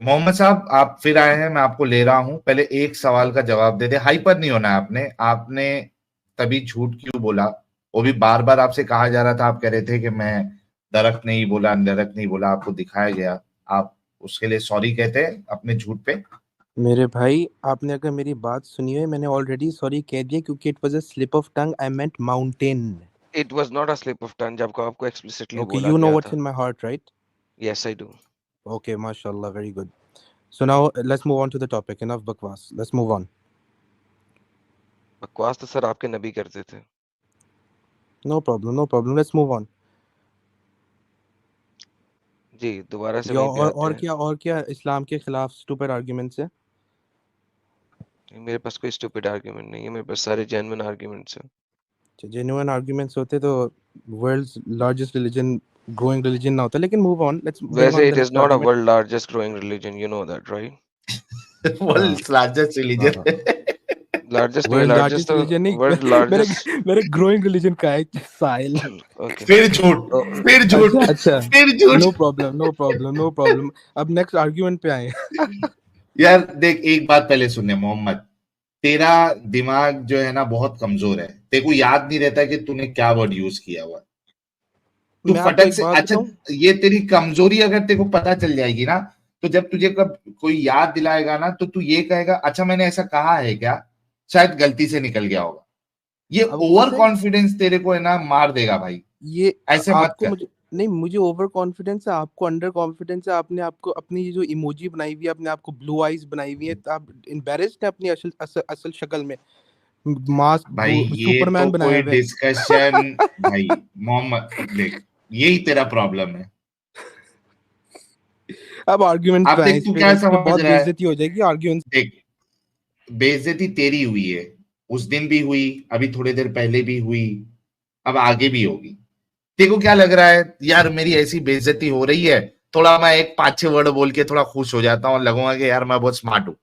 محمد صاحب آپ پھر آئے ہیں, میں آپ کو لے رہا ہوں. پہلے ایک سوال کا جواب دے دے. ہائپر نہیں ہونا ہے آپ نے تبھی جھوٹ کیوں بولا؟ وہ بھی بار بار آپ سے کہا جا رہا تھا, آپ کہہ رہے تھے کہ میں درخت نہیں بولا, آپ کو دکھایا گیا, آپ اس کے لیے سوری کہتے ہیں اپنے جھوٹ پہ. میرے بھائی آپ نے اگر میری بات سنی ہے, میں نے آلریڈی سوری کہہ دیا کیونکہ it was a slip of tongue, I meant mountain. It was not a slip of tongue جب آپ کو explicitly اوکے, بولا یو نو گیا واٹس تھا. In my heart, right? Yes, I do. Okay, ماشاء اللہ, very good. So now let's move on to the topic. Enough بکواس, let's move آن. بکواس تو سر آپ کے نبی کرتے تھے. No problem, let's move on. جی دوبارہ سے وہیں پہ آتے ہیں. اور کیا اسلام کے خلاف اسٹوپڈ آرگیومنٹس ہیں؟ میرے پاس کوئی اسٹوپڈ آرگیومنٹ نہیں ہے, میرے پاس سارے جینوئن آرگیومنٹس ہیں. جینوئن آرگیومنٹس ہوتے تو world's largest religion, growing religion نہ ہوتا. لیکن موو آن, لیٹس موو ویسے on it the is next not a argument. world largest growing religion, you know that, right? World's largest religion. Largest نہیں, world largest largest تو religion نہیں, world largest. میرے growing religion کا ہے ساحل. Okay. پھر جھوٹ. اچھا, نو پرابلم. اب نیکسٹ آرگیومنٹ پہ آئے. یار دیکھ, ایک بات پہلے سننے محمد, تیرا دماغ جو ہے نا بہت کمزور ہے. تیرے کو یاد نہیں رہتا کہ تو نے کیا ورڈ یوز کیا ہوا. تو میں آپ کو فٹک ایک سے, بات اچھا بتاؤں, یہ تیری کمزوری اگر تیرے کو پتا چل جائے گی نا, تو جب تجھے کوئی یاد دلائے گا نا تو یہ کہے گا اچھا میں نے ایسا کہا ہے کیا, شاید غلطی سے نکل گیا ہوگا. یہ اب اوور پتہ ہے کانفیڈینس تیرے کو ہے نا مار دے گا بھائی. یہ ایسے آپ مت کو کر. مجھے اوور کانفیڈینس ہے, آپ کو انڈر کانفیڈینس ہے. آپ نے آپ کو اپنی یہ جو ایموجی بنائی ہوئی ہے, اپنے آپ کو بلو آئیز بنائی ہوئی ہے, آپ امبیرسڈ ہیں اپنی اصل شکل میں. ماسک بھائی یہ سپر تو مین بنایا کوئی ہوا ہے. ڈسکشن بھائی محمد دیکھ, یہی تیرا پرابلم ہے. اب آرگیومنٹس پہ اب آئیں, دیکھ تو اس کیا پہ سمجھ بہت رہا بے ہے. عزتی ہو جائے گی آرگیومنٹس. دیکھ بے عزتی تیری ہوئی ہے, اس دن بھی ہوئی, ابھی تھوڑے دیر پہلے بھی ہوئی, اب آگے بھی ہوگی. تیرے کو کیا لگ رہا ہے یار میری ایسی بے عزتی ہو رہی ہے, تھوڑا میں ایک 5-6 ورڈ بول کے تھوڑا خوش ہو جاتا ہوں, لگوں گا کہ یار میں بہت سمارٹ ہوں,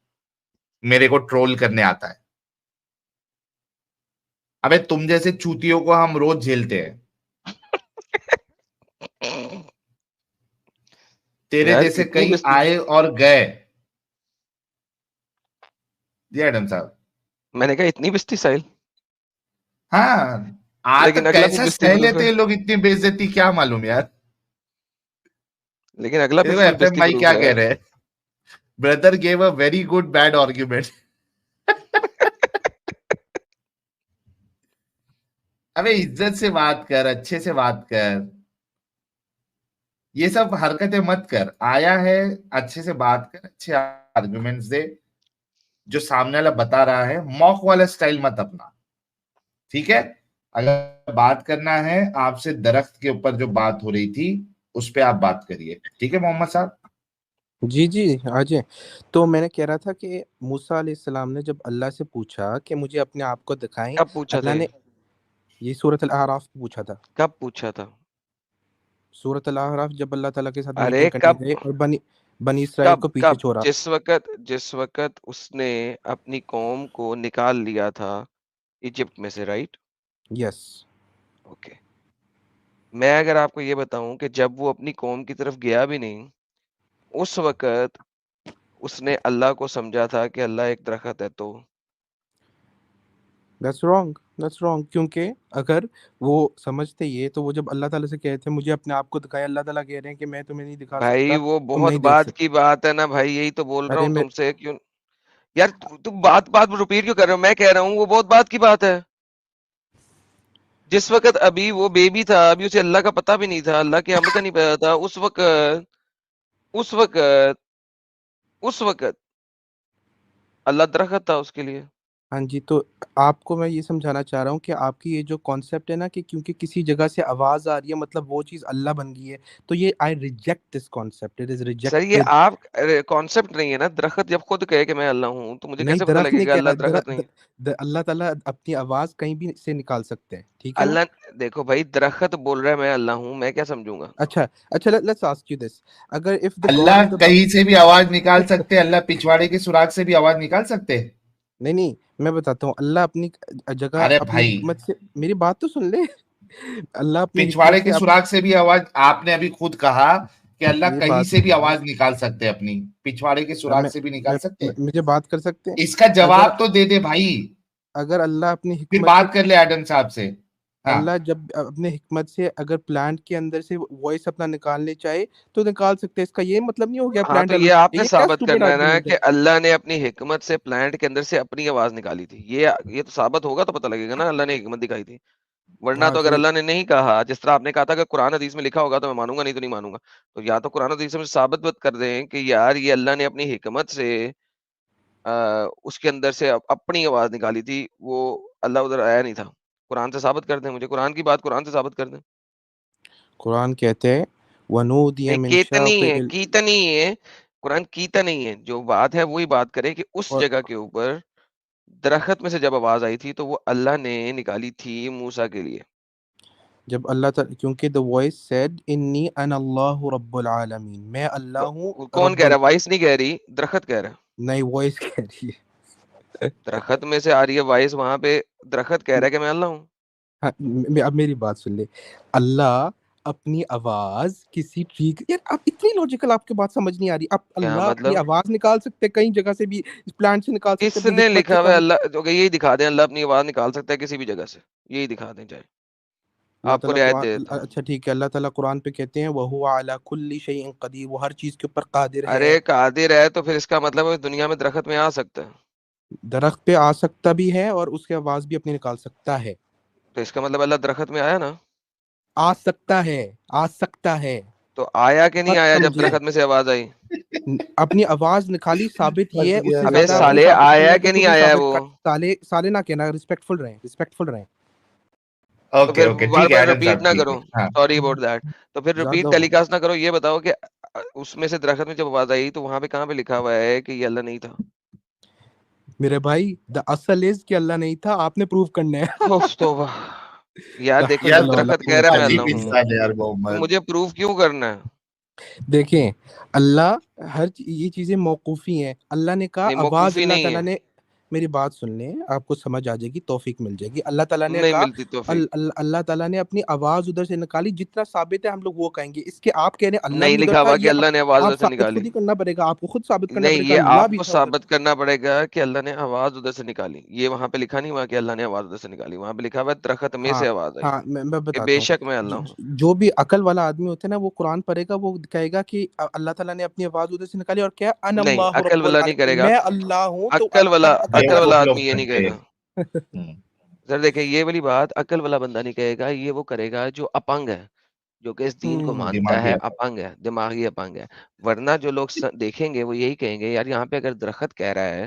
میرے کو ٹرول کرنے آتا ہے. ابے تم جیسے چوتیوں کو ہم روز جھیلتے ہیں, تیرے یار جیسے اتنی کئی بستی, آئے اور گئے. جی ایڈم صاحب. میں نے کہا اتنی بستی ساحل. ہاں لیکن اگلا بھی کیسا بستی سہ پروف لیتے ہے. ہیں لوگ اتنی بے عزتی, کیا معلوم یار. لیکن اگلا بھی دیکھو فل ایف ایم بستی بھائی پروف کیا ہے کہہ یار. رہے ہیں, brother give a very good bad argument. ابے عزت سے بات کر, اچھے سے بات کر, یہ سب حرکتیں مت کر. آیا ہے اچھے سے بات کر, اچھے آرگومنٹس دے, جو سامنے والا بتا رہا ہے موک والا سٹائل مت اپنا, ٹھیک ہے. اگر بات کرنا ہے آپ سے درخت کے اوپر جو بات ہو رہی تھی اس پہ آپ بات کریے, ٹھیک ہے محمد صاحب. جی آ جائیں. تو میں نے کہہ رہا تھا کہ موسیٰ علیہ السلام نے جب اللہ سے پوچھا کہ مجھے اپنے آپ کو دکھائیں, کب پوچھا تھا اللہ نے یہ سورۃ الاعراف پوچھا تھا. کب پوچھا تھا؟ سورۃ الاعراف جب اللہ تعالیٰ کے ساتھ ارے میٹنگ کرنے کب گئے اور بنی اسرائیل کو پیچھے چھوڑا. جس وقت اس نے اپنی قوم کو نکال لیا تھا ایجپٹ میں سے, رائٹ؟ یس. اوکے. میں اگر آپ کو یہ بتاؤں کہ جب وہ اپنی قوم کی طرف گیا بھی نہیں, اس وقت اس نے اللہ کو سمجھا تھا کہ اللہ ایک درخت ہے. تو That's wrong. کیونکہ اگر وہ سمجھتے یہ, تو وہ جب اللہ تعالیٰ سے کہتے ہیں مجھے اپنے آپ کو دکھائے, اللہ تعالیٰ کہہ رہے ہیں کہ میں تمہیں نہیں دکھا بھائی سکتا, وہ تم بہت نہیں دیکھ بات سکتے. کی بات ہے نا بھائی, یہی تو بول رہا ارے ہوں تم سے. کیوں یار تم بات رپیٹ کیوں کر رہے ہو؟ میں کہہ رہا ہوں وہ بہت بات کی بات ہے. جس وقت ابھی وہ بیبی تھا, ابھی اسے اللہ کا پتہ بھی نہیں تھا, اللہ کے امر کا نہیں پتا تھا, اس وقت اللہ درخت تھا اس کے لیے. ہاں جی. تو آپ کو میں یہ سمجھانا چاہ رہا ہوں کہ آپ کی یہ جو کانسیپٹ ہے نا کہ کیونکہ کسی جگہ سے آواز آ رہی ہے مطلب وہ چیز اللہ بن گئی ہے, تو یہ I reject this concept. It is sir یہ ریجیکٹڈ. آپ کانسیپٹ نہیں ہے نا. درخت جب خود کہے کہ میں اللہ ہوں, تو مجھے نہیں, کیسے پتا درخت لگے نہیں گا کہہ اللہ رہا, درخت نہیں؟ اللہ تعالیٰ اپنی آواز کہیں بھی سے نکال سکتے ہیں, ٹھیک ہے نا. اللہ دیکھو بھائی, درخت بول رہا ہے میں اللہ ہوں, میں کیا سمجھوں گا؟ اچھا, لیٹس آسک یو دس. اگر if the God Allah of the کہیں سے بھی آواز نکال سکتے, اللہ پچھواڑے کے سراغ سے بھی آواز نکال سکتے. نہیں میں بتاتا ہوں, اللہ اپنی جگہ ارے اپنی بھائی حکمت سے, میری بات تو سن لے. اللہ اپنی پچھواڑے حکمت کے سے سراغ سے بھی آواز, آپ نے ابھی خود کہا کہ اللہ یہ کہیں بات سے بھی آواز نکال سکتے ہیں اپنی پچھواڑے کے اب سراغ میں سے بھی نکال سکتے ہیں. مجھے بات کر سکتے ہیں. اس کا اگر جواب تو دے دے بھائی, اگر اللہ اپنی پھر حکمت بات کر لے ایڈم صاحب سے. ہاں اللہ جب اپنے حکمت سے اگر پلانٹ کے اندر سے وائس اپنا نکالنے چاہے تو نکال سکتے ہیں. اس کا یہ مطلب نہیں ہو گیا ہاں پلانٹ تو یہ آپ نے یہ کیا ثابت اسٹوپڈ کرنا ہے نا آرگومنٹ کہ اللہ نے اپنی حکمت سے پلانٹ کے اندر سے اپنی آواز نکالی تھی. یہ تو ثابت ہوگا تو پتہ لگے گا نا اللہ نے حکمت دکھائی تھی. ورنہ ہاں تو اگر تو اللہ نے نہیں کہا, جس طرح آپ نے کہا تھا کہ قرآن حدیث میں لکھا ہوگا تو میں مانوں گا, نہیں تو نہیں مانوں گا. تو یا تو قرآن حدیث میں ثابت کر دیں کہ یار یہ اللہ نے اپنی حکمت سے اس کے اندر سے اپنی آواز نکالی تھی, وہ اللہ ادھر آیا نہیں تھا. قرآن سے ثابت کر دیں, مجھے قرآن کی بات قرآن سے ثابت کر دیں. قرآن کہتے ہیں وَنُودِيَ مِن شَاطِئِ کیتا نہیں ہے, قرآن کیتا نہیں ہے. جو بات ہے وہی بات کرے کہ اس اور جگہ کے اوپر درخت میں سے جب آواز آئی تھی تو وہ اللہ نے نکالی تھی موسیٰ کے لیے. جب اللہ تعالی, کیونکہ the voice said انی انا اللہ رب العالمین, میں اللہ ہوں تو کون رب کہہ رہا ہے؟ وائس نہیں کہہ رہی, درخت کہہ رہا ہے. نہیں وائس کہہ رہی ہے. درخت میں سے آ رہی ہے وائس, وہاں پہ درخت کہہ رہا ہے کہ میں اللہ ہوں. ہاں, اب میری بات سن لے. اللہ اپنی آواز کسی ٹری, یار آپ اتنی لاجیکل, آپ کی بات سمجھ نہیں آ رہی. آپ کیا اللہ اپنی مطلب؟ آواز نکال سکتے کئی جگہ سے بھی, اس پلانٹ سے نکال سکتے, کس اپنی نے حکمت سے لکھا ہوا ہے کام. اللہ؟ تو یہی دکھا دیں اللہ اپنی آواز نکال سکتا ہے کسی بھی جگہ سے, یہی دکھا دیں چاہے. اللہ آپ کو تعالیٰ رعایت دے قرآن, دیتا ہوں. اچھا ٹھیک ہے, اللہ تعالیٰ قرآن پہ کہتے ہیں وَهُوَ عَلَى كُلِّ شَيْءٍ قَدِيرٌ, وہ ہر چیز کے اوپر قادر ہے. ارے قادر ہے تو پھر اس کا مطلب ہے دنیا میں درخت میں آ سکتا ہے. درخت پہ آ سکتا بھی ہے اور اس کی آواز بھی اپنی نکال سکتا ہے. تو اس کا مطلب اللہ درخت میں آیا نا. آ سکتا ہے, آ سکتا ہے. تو آیا کہ نہیں فرق آیا جب سمجھے, درخت میں سے آواز آئی؟ اپنی آواز نکالی, ثابت یہ ہے. اس سے ابے زیادہ آپ کو سالے ثابت کرنا آیا ہے کہ تو نہیں خود ہی آیا ثابت وہ؟ کر. سالے نہ کہنا, رسپیکٹفل رہیں, رسپیکٹفل رہیں. تو اوکے پھر اوکے بار ٹھیک ہے بار ایڈم رپیٹ صاحب, نہ ٹھیک کرو, ہے. ہاں سوری اباؤٹ دیٹ. تو پھر رپیٹ زیادہ ٹیلی کاسٹ نہ کرو, یہ بتاؤ کہ اس میں سے درخت میں جب آواز آئی تو وہاں پہ کہاں پہ لکھا ہوا ہے کہ یہ اللہ نہیں تھا؟ میرے بھائی, دا اصل از کہ اللہ نہیں تھا, آپ نے پروف کرنا ہے. اوف توبہ. یار لا دیکھو حول یار, جب ولا درخت کہہ رہا ہے قوت میں الا اللہ عجیب ہوں, باللہ. انسان ہے یار تو محمد. مجھے پروف کیوں کرنا ہے؟ دیکھیں, اللہ یہ چیزیں موقوفی ہیں. اللہ نے کہا نہیں آواز, موقوفی اللہ نہیں تعالیٰ ہے, نے, میری بات سن لیں, آپ کو سمجھ آ جائے گی, توفیق مل جائے گی. اللہ تعالیٰ نے نہیں کہا, ملتی توفیق. اللہ تعالیٰ نے اپنی آواز ادھر سے نکالی, جتنا ثابت ہے ہم لوگ وہ کہیں گے. اس کے آپ کہہ رہے ہیں اللہ نہیں بھی ادھر لکھا تھا, ہوا کہ یہ اللہ نے آواز ادھر آپ سے ثابت نکالی. خود ہی کرنا پڑے گا, آپ کو خود ثابت کرنا نہیں, پڑے گا یہ اللہ آپ بھی کو تھا ادھر. ثابت کرنا پڑے گا کہ اللہ نے آواز ادھر سے نکالی. یہ وہاں پہ لکھا نہیں ہوا کہ اللہ نے آواز ادھر سے نکالی, وہاں پہ لکھا ہوا ہے درخت میں ہاں سے آواز آئی ہاں, میں کہ بتاتا بے ہوں. شک میں اللہ ہوں. جو بھی عقل والا آدمی ہوتا ہے نا, وہ قرآن پڑھے گا, وہ کہے گا کہ اللہ تعالیٰ نے اپنی آواز ادھر سے نکالی, اور کیا انا نہیں, اللہ عقل رب والا نہیں کرے العالمین, گا. میں اللہ ہوں. تو عقل والا عقل والا بیوقوف والا لوگ آدمی یہ نہیں کرتے کہے ہیں. گا. سر دیکھیں, یہ والی بات عقل والا بندہ نہیں کہے گا, یہ وہ کرے گا جو اپنگ ہے, جو کہ اس دین کو مانتا ہے, دماغی اپنگ ہے, دماغی اپنگ ہے. ورنہ جو لوگ دیکھیں گے وہ یہی کہیں گے یار یہاں پہ اگر درخت کہہ رہا ہے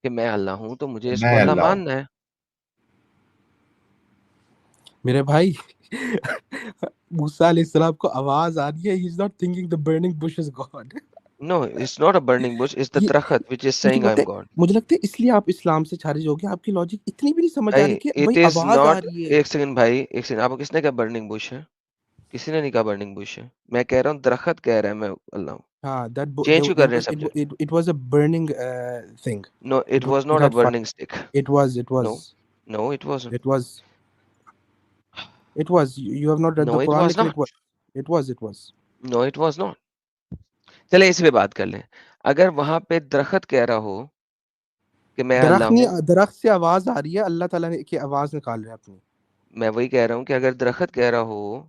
کہ میں اللہ ہوں تو مجھے اس کو میں اللہ اللہ ہوں. ماننا ہے. میرے بھائی, موسیٰ علیہ السلام کو آواز آ رہی ہے, he is not thinking the burning bush is God. No, it's not a burning bush, it's the یہ درخت which is saying I'm God. مجھے لگتا ہے اس لیے آپ اسلام سے خارج ہو گئے, آپ کی لاجک اتنی بھی نہیں سمجھ آ رہی بھائی کہ it بھائی is آواز آ not, رہی ہے. ایک سیکنڈ بھائی, ایک سیکنڈ, آپ کو کس نے کہا برننگ بش ہے؟ کسی نے نہیں کہا برننگ بش ہے. میں کہہ رہا ہوں درخت کہہ رہا ہے میں اللہ ہوں. ہاں, چینج کیوں کر رہے ہیں subject? it was a burning thing. No, it was It not a had fire. burning stick. It was No, no, it wasn't. It was. You have not read No, the it Quran, was لیکن not. it was. No, it was not. چلے اس پہ بات کر لیں. اگر وہاں پہ درخت کہہ رہا ہو کہ میں اللہ ہوں, درخت سے آواز آ رہی ہے, اللہ تعالیٰ نے کی آواز نکال رہا ہے اپنی. میں وہی کہہ رہا ہوں کہ اگر درخت کہہ رہا ہو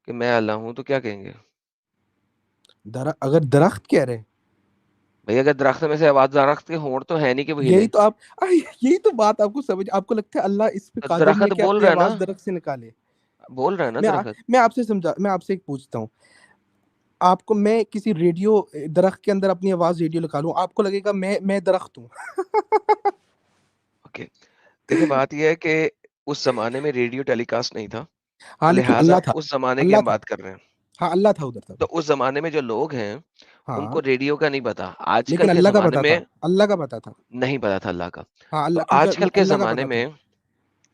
کہ میں اللہ ہوں تو کیا کہیں گے؟ اگر درخت کہہ رہے ہیں, بھئی اگر درخت میں سے آواز, درخت کے ہونٹ تو ہے نہیں کہ وہ ہلے. یہی تو بات آپ کو سمجھ, آپ کو لگتا ہے اللہ اس پہ تو قادر نہیں ہے درخت کہ بول اپنی رہا ہے نا, آواز درخت سے نکالے. بول رہا ہے نا درخت. میں آپ سے سمجھا, میں آپ سے ایک پوچھتا ہوں, آپ کو میں کسی ریڈیو درخت کے اندر اپنی آواز ریڈیو نکالوں, آپ کو لگے گا میں درخت ہوں. اوکے, دیکھیں بات یہ ہے کہ اس زمانے میں ریڈیو ٹیلی کاسٹ نہیں تھا, ہاں لیکن لہٰذا اللہ تھا, اس زمانے کی اللہ ہم تھا, بات کر رہے ہیں. ہاں اللہ تھا ادھر تک. تو اس زمانے میں جو لوگ ہیں ان ہاں کو ریڈیو کا نہیں پتا. آج کل لیکن کے اللہ کا زمانے پتا میں تھا, اللہ کا پتا تھا. نہیں پتا تھا اللہ کا. ہاں تو اللہ, آج کل کیونکہ کے اللہ کا زمانے پتا تھا, میں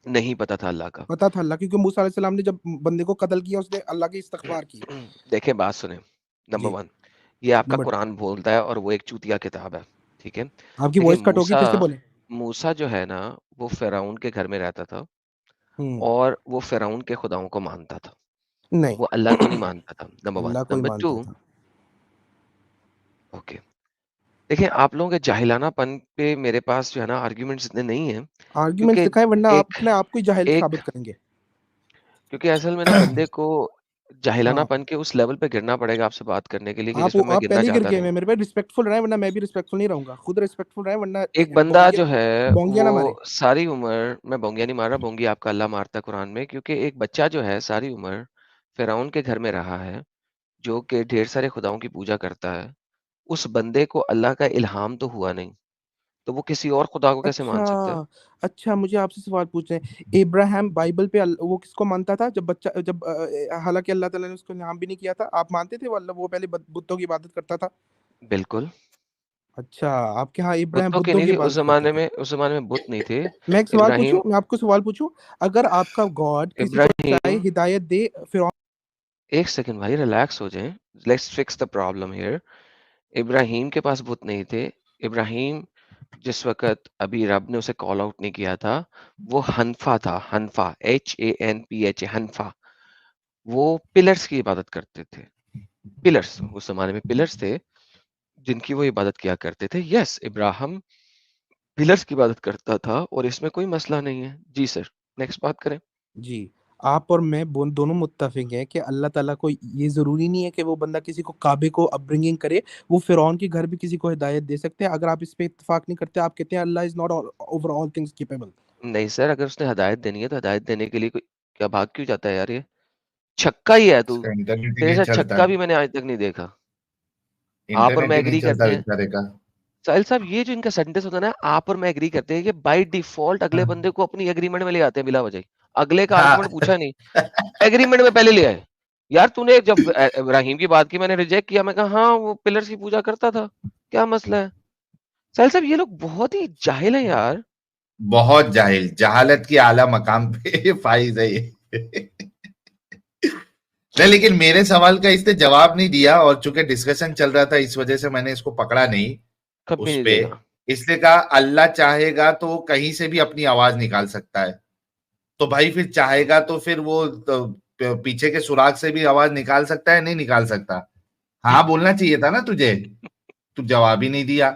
نہیں پتا تھا اللہ کا. پتا تھا اللہ, کیونکہ موسیٰ علیہ السلام نے جب بندے کو قتل کیا, اس نے اللہ کی استغفار کی. دیکھیں بات سنیں, نمبر جی, 1 یہ آپ کا نمبر 2, قرآن بولتا ہے اور وہ ایک چوتیا کتاب ہے, ٹھیک ہے. آپ کی دیکھیں وائس کٹ ہوگی, پھر سے بولیں. موسیٰ جو ہے نا وہ فرعون کے گھر میں رہتا تھا ہوں, اور وہ فرعون کے خداؤں کو مانتا تھا, نہیں وہ اللہ کو نہیں مانتا تھا. نمبر 1. اللہ کو ہی نمبر 2, مانتا تھا. اوکے دیکھیں آپ لوگوں کے جاہلانہ پن پہ میرے پاس جو ہے نا آرگیومنٹس اتنے نہیں ہیں آرگیومنٹس کیونکہ دکھائیں ورنہ آپ ایک اپنے آپ کو ہی جاہل ایک ثابت کریں گے. کیونکہ اصل میں نا بندے کو جاہلانہ ہاں پن کے اس لیول پہ گرنا پڑے گا آپ سے بات کرنے کے لیے کہ آپ جس پہ میں آپ گرنا پہلے گر چاہتا گئے نہیں. ہوئے میرے پہ رسپیکٹفل رہیں ورنہ میں بھی رسپیکٹفل نہیں رہوں گا. خود رسپیکٹفل رہیں ورنہ ایک بندہ بونگیا جو ہے بونگیا نہ مارے. وہ ساری عمر میں بونگیا نہیں مار رہا بونگی آپ کا اللہ مارتا ہے قرآن میں کیونکہ ایک بچہ جو ہے ساری عمر فرعون کے گھر میں رہا ہے جو کہ ڈھیر سارے خداؤں کی پوجا کرتا ہے. اس بندے کو اللہ کا الہام تو ہوا نہیں تو وہ کسی اور خدا کو کیسے مان سکتا ہے؟ اچھا مجھے آپ سے سوال پوچھنا ہے. ابراہیم بائبل پہ وہ کس کو مانتا تھا جب بچہ جب حالانکہ اللہ تعالیٰ نے اس کو الہام بھی نہیں کیا تھا. آپ مانتے تھے وہ پہلے بتوں کی عبادت کرتا تھا؟ بالکل اچھا آپ کے ہاں ابراہیم بتوں کی بتوں نہیں کی تھی اس عبادت کرتے زمانے تھے. میں اس زمانے میں بت نہیں تھے. میں ایک سوال ابراہیم پوچھوں میں آپ کو سوال پوچھوں اگر آپ کا گاڈ کسی کو چاہے ابراہیم ہدایت دے فرعون ایک سیکنڈ بھائی ریلیکس ہو جائیں. Let's fix the problem here. Ibrahim کے پاس بت نہیں تھے. ابراہیم جس وقت ابھی رب نے اسے کال آؤٹ نہیں کیا تھا وہ حنفا تھا. حنفا HANPH حنفا وہ پلرز کی عبادت کرتے تھے. پلرز اس زمانے میں پلرز تھے جن کی وہ عبادت کیا کرتے تھے. یس ابراہیم پلرز کی عبادت کرتا تھا اور اس میں کوئی مسئلہ نہیں ہے. جی سر نیکسٹ بات کریں. جی آپ اور میں دونوں متفق ہیں کہ اللہ تعالیٰ کو یہ ضروری نہیں ہے کہ وہ بندہ کسی کو کعبے کو اپبرنگنگ کرے. وہ فرعون کے گھر بھی کسی کو ہدایت دے سکتے ہیں. اگر آپ اس پہ اتفاق نہیں کرتے آپ کہتے ہیں اللہ is not over all things capable. نہیں سر اگر اس نے ہدایت دینی ہے تو ہدایت دینے کے لیے کوئی کیا بھاگ کیوں جاتا ہے یار؟ یہ چھکا ہی ہے اس تو کا انٹرنیٹ ہی تیرے نہیں ساتھ چلتا چھکا ہے. بھی میں نے آج تک نہیں دیکھا. آپ اور انٹرنیٹ میں ہی نہیں ایگری چلتا کرتے ہیں بیچارے کا. ساحل صاحب یہ جو ان کا سینٹینس ہوتا ہے نا آپ اور میں ایگری کرتے ہیں کہ بائی ڈیفالٹ اگلے بندے کو اپنی ایگریمنٹ میں لے آتے ہیں بلا وجہ. اگلے کا ہاں آرگومنٹ پوچھا نہیں ایگریمنٹ میں پہلے لے آئے. یار تو نے جب ابراہیم کی بات کی میں نے ریجیکٹ کیا. میں کہا ہاں وہ پلرز کی پوجا کرتا تھا کیا مسئلہ ہے؟ ساحل صاحب یہ لوگ بہت ہی جاہل ہیں یار. بہت جاہل جہالت کی اعلیٰ مقام پہ فائز ہے یہ. نہیں لیکن میرے سوال کا اس نے جواب نہیں دیا اور چونکہ ڈسکشن چل رہا تھا اس وجہ سے میں نے اس کو پکڑا نہیں. کبھی اس نہیں پہ دینا. اس نے کہا اللہ چاہے گا تو کہیں سے بھی اپنی آواز نکال سکتا ہے. تو بھائی پھر چاہے گا تو پھر وہ پیچھے کے سوراخ سے بھی آواز نکال سکتا ہے نہیں نکال سکتا؟ ہاں بولنا چاہیے تھا نا تجھے. تو جواب ہی نہیں دیا.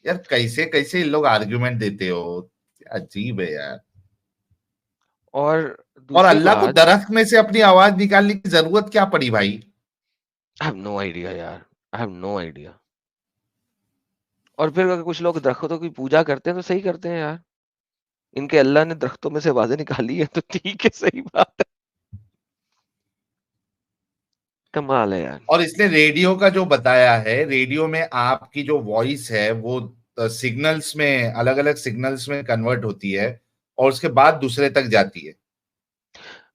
یار کیسے کیسے لوگ آرگیومنٹ دیتے ہو. عجیب ہے یار. اور اور دوسری اللہ کو بات درخت میں سے اپنی آواز نکالنے کی ضرورت کیا پڑی بھائی؟ I have no idea یار. I have no idea. اور پھر اگر کچھ لوگ درختوں کی پوجا کرتے ہیں تو صحیح کرتے ہیں یار. ان کے اللہ نے درختوں میں سے آوازیں نکالی ہے تو ٹھیک ہے صحیح بات ہے. کمال ہے یار. اور اس نے ریڈیو کا جو بتایا ہے ریڈیو میں آپ کی جو وائس ہے وہ سگنلز میں الگ الگ سگنلز میں کنورٹ ہوتی ہے اور اس کے بعد دوسرے تک جاتی ہے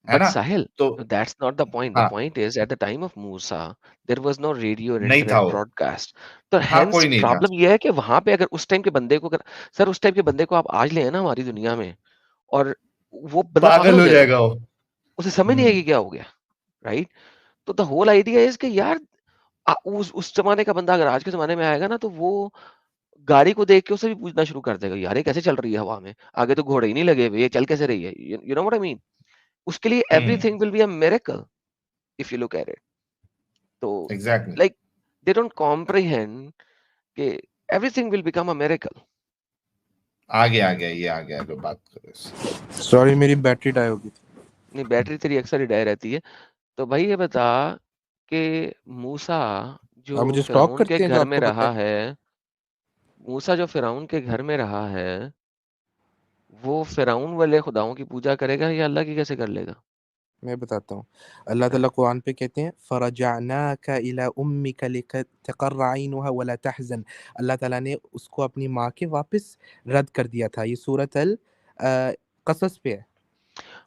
بٹ نا؟ ساحل تو that's not the point. The ہاں point is at the time of Musa there was no radio or نہیں تھا internet وہ. broadcast. تو ہاں hence کوئی نہیں تھا. problem یہ ہے کہ وہاں پہ اگر اس ٹائم کے بندے کو سر اس ٹائم کے بندے کو آپ آج لے ہیں نا ہماری دنیا میں اور وہ بندہ پاگل پاگل ہو ہو جائے گا. جائے گا وہ. اسے سمجھ نہیں آئے گی کیا ہو گیا. رائٹ. تو دا ہول آئیڈیا از کہ یار اس زمانے کا بندہ اگر آج کے زمانے میں آئے گا نا تو وہ گاڑی کو دیکھ کے اسے بھی پوچھنا شروع کر دے گا یار یہ کیسے چل رہی ہے ہوا میں آگے تو گھوڑے ہی نہیں لگے ہوئے یہ چل کیسے رہی ہے. یو نو واٹ آئی مین. اس کے لیے everything will be a miracle if you look at it. تو exactly. like they don't comprehend کہ everything will become a miracle. آگے یہ آ گیا جو بات کرے. سوری میری بیٹری ڈائی ہو گئی تھی. نہیں بیٹری تیری اکثر ہی ڈائی رہتی ہے. تو بھائی یہ بتا کہ موسیٰ جو آپ مجھے اسٹاک فرعون کے کرتے ہیں جو گھر آپ میں کو پتہ رہا ہے موسیٰ جو فرعون کے گھر میں رہا ہے وہ فرعون والے خداؤں کی پوجا کرے گا یا اللہ کی کیسے کر لے گا؟ میں بتاتا ہوں. اللہ بتا. تعالیٰ قرآن پہ کہتے ہیں فرجعناک الی امک لتقر عینها ولا تحزن. اللہ تعالیٰ نے اس کو اپنی ماں کے واپس رد کر دیا تھا. یہ سورۃ القصص پہ ہے.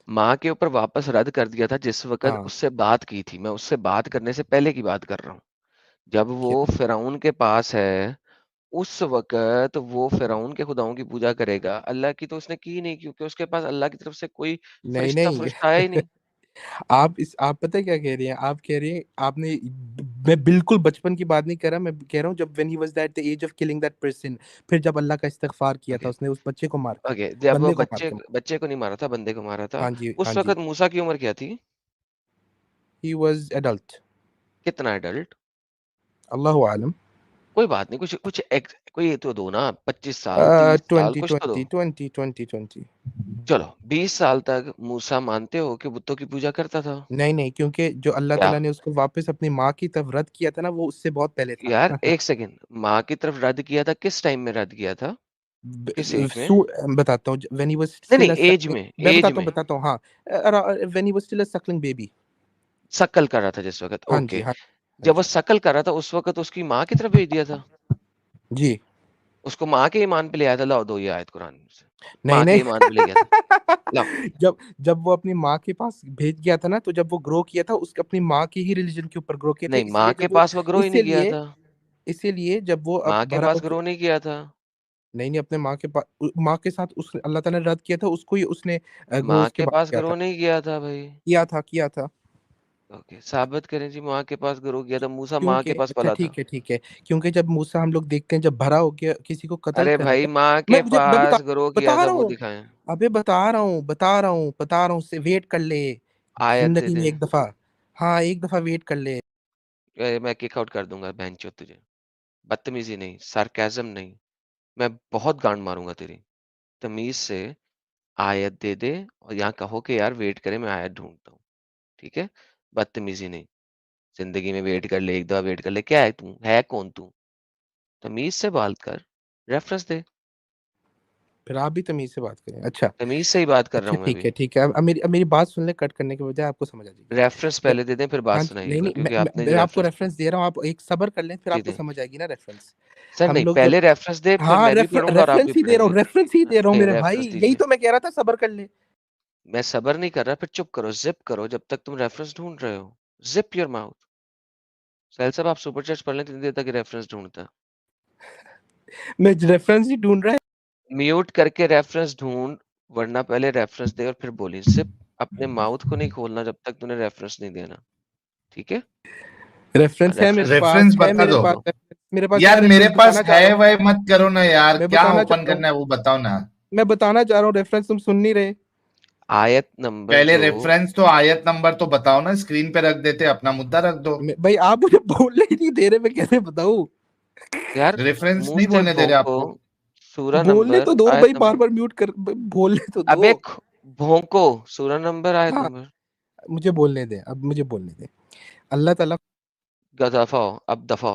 ماں کے اوپر واپس رد کر دیا تھا جس وقت ہاں اس سے بات کی تھی. میں اس سے بات کرنے سے پہلے کی بات کر رہا ہوں. جب وہ فرعون کے پاس ہے اس وقت وہ فرعون کے خداؤں کی پوجا کرے گا. اللہ کی تو اس نے کی نہیں کیونکہ اس کے پاس اللہ کی طرف سے کوئی فرشتہ نہیں آیا ہی نہیں. آپ پتہ کیا کہہ رہے ہیں. آپ کہہ رہے ہیں آپ نے میں بالکل بچپن کی بات نہیں کر رہا. میں کہہ رہا ہوں جب when he was at the age of killing that person پھر جب اللہ کا استغفار کیا تھا اس نے اس بچے کو مار کے اوکے جب وہ بندے کو مار کے. بچے کو نہیں مارا تھا بندے کو مارا تھا. ہاں جی اس وقت موسیٰ کی عمر کیا تھی؟ he was adult. کتنا ایڈلٹ؟ اللہ عالم. کوئی بات نہیں, کوئی تو دو نا, 25 سال 30 سال کچھ تو دو. 20. چلو 20 سال تک موسیٰ مانتے ہو کہ بتوں کی پوجا کرتا تھا؟ نہیں, کیونکہ جو اللہ کیا تعالیٰ نے اس کو واپس اپنی ماں کی طرف رد کیا تھا نا, وہ اس سے بہت پہلے تھا. یار ایک سیکنڈ, ماں کی طرف رد کیا تھا, کس ٹائم میں رد کیا تھا, کس ایج میں؟ بتاتا ہوں, when he was نہیں still a نہیں, ایج suckling, میں, میں ایج میں بتاتا ہوں, ہاں, when he was still a suckling baby. سکل کر رہا تھا جس وقت, ہاں اوکے. جی, ہاں جب وہ جی, سکل کر رہا تھا اس وقت اس کی ماں کی طرف بھیج دیا تھا, جی. اس کو ماں کے ایمان پہ لے آیا تھا. لاؤ دو یہ آیت قرآن سے, نہیں ماں کے ایمان پہ لے گیا تھا, لاؤ. جب وہ اپنی ماں کے پاس بھیج گیا تھا نا, تو جب وہ گرو کیا تھا اس اپنی ماں کی ہی ریلیجن کے اوپر گرو کیا تھا. نہیں, ماں کے پاس وہ گرو ہی نہیں کیا تھا, اسی لیے جب وہ اب ماں کے بڑا پاس گرو نہیں کیا تھا. نہیں, اپنے ماں کے ساتھ اس اللہ تعالیٰ نے رد کیا تھا, اس کو ہی اس نے گرو ماں اس کے کے بعد پاس کیا گرو تھا. نہیں کیا تھا بھائی. کیا تھا اوکے, ثابت کریں جی, ماں کے پاس گرو کیا تھا. موسیٰ ماں کے کیونکہ پاس اچھا پلا تھا. ٹھیک ہے, کیونکہ جب موسیٰ ہم لوگ دیکھتے ہیں جب بھرا ہو گیا کسی کو قتل ارے کر بھائی, دیا. ماں میں کے پاس گرو کیا بتا تھا, رہا وہ ہوں, دکھائیں. ابے بتا رہا ہوں, سے ویٹ کر لے آیت دے زندگی میں دیں, ایک دفعہ. ہاں, ایک دفعہ ویٹ کر لے. میں کک آؤٹ کر دوں گا بہنچود تجھے. بدتمیزی نہیں, سارکیزم نہیں, میں بہت گانڈ ماروں گا تیری. تمیز سے آیت دے دے اور یہاں کہو کہ یار ویٹ کرے, میں آیت ڈھونڈتا ہوں, ٹھیک ہے. بدتمیزی نہیں, زندگی میں ویٹ کر لے, ایک دفعہ ویٹ کر لے. کیا ہے تو, ہے کون تو؟ تمیز سے بات کر, ریفرنس دے. پھر آپ بھی تمیز سے بات کریں. اچھا تمیز سے ہی بات کر رہا ہوں میں بھی. ٹھیک ہے, اب میری بات سن لیں, کٹ کرنے کے بجائے آپ کو سمجھ آ جائے گی. ریفرنس جب پہلے دے دیں, پھر ہاں بات جی, سنائیے گا, نہیں, کیونکہ آپ نے جو میں آپ کو ریفرنس ریفرنس دے رہا ہوں, آپ ایک صبر کر لیں, پھر آپ کو دیں سمجھ آئے گی نا ریفرنس. سر. ہم نہیں, لوگ جب پہلے ریفرنس دے, پھر ہاں میں بھی پڑھوں گا اور آپ بھی ریفرنس ہی دے پڑھیں گے. رہا ہوں نہیں, میرے بھائی, ریفرنس یہی دیجیے. تو میں کہہ رہا تھا, صبر کر لے. میں صبر نہیں کر رہا, پھر چپ کرو, زپ کرو, جب تک تم ریفرنس ڈھونڈ رہے ہو. Zip your mouth. Sohail sahab, آپ سپر چیٹ پڑھ لیں, کتنی دیر تک ریفرنس ڈھونڈتا. میں ریفرنس ہی ڈھونڈ رہا میوٹ کر کے ریفرنس ڈھونڈ, ورنہ پہلے ریفرنس دے اور پھر بولی. زپ اپنے ماؤتھ کو نہیں کھولنا جب تک تمہیں ریفرنس نہیں دینا, ٹھیک ہے. ریفرنس ہے میرے ریفرنس پاس, بتا دو. میرے پاس یار میں میرے ریفرنس پاس بتانا چاہ رہا ہے, ہوں, وہ مت کرو نا یار, میں کیا بتانا اوپن چاہتا ہوں, کرنا ہے وہ بتاؤ نا. میں بتانا چاہ رہا ہوں ریفرنس, تم سن نہیں رہے. آیت نمبر پہلے جو ریفرنس تو آیت نمبر تو بتاؤ نا, اسکرین پہ رکھ دیتے, اپنا مدعا رکھ دو. بھائی آپ مجھے بولنے ہی نہیں دے رہے, میں کیسے بتاؤں. یار ریفرنس منہ نہیں سے بولنے دے رہے آپ بھونکو, کو. سورہ بولنے نمبر تو دو بھائی, آیت بار نمبر. بار میوٹ کر, بولنے تو ابے دو. بھونکو, سورہ نمبر آیت ہاں, نمبر. مجھے بولنے دیں, اب مجھے بولنے دیں. اللہ تعالیٰ دفعہ اب دفعہ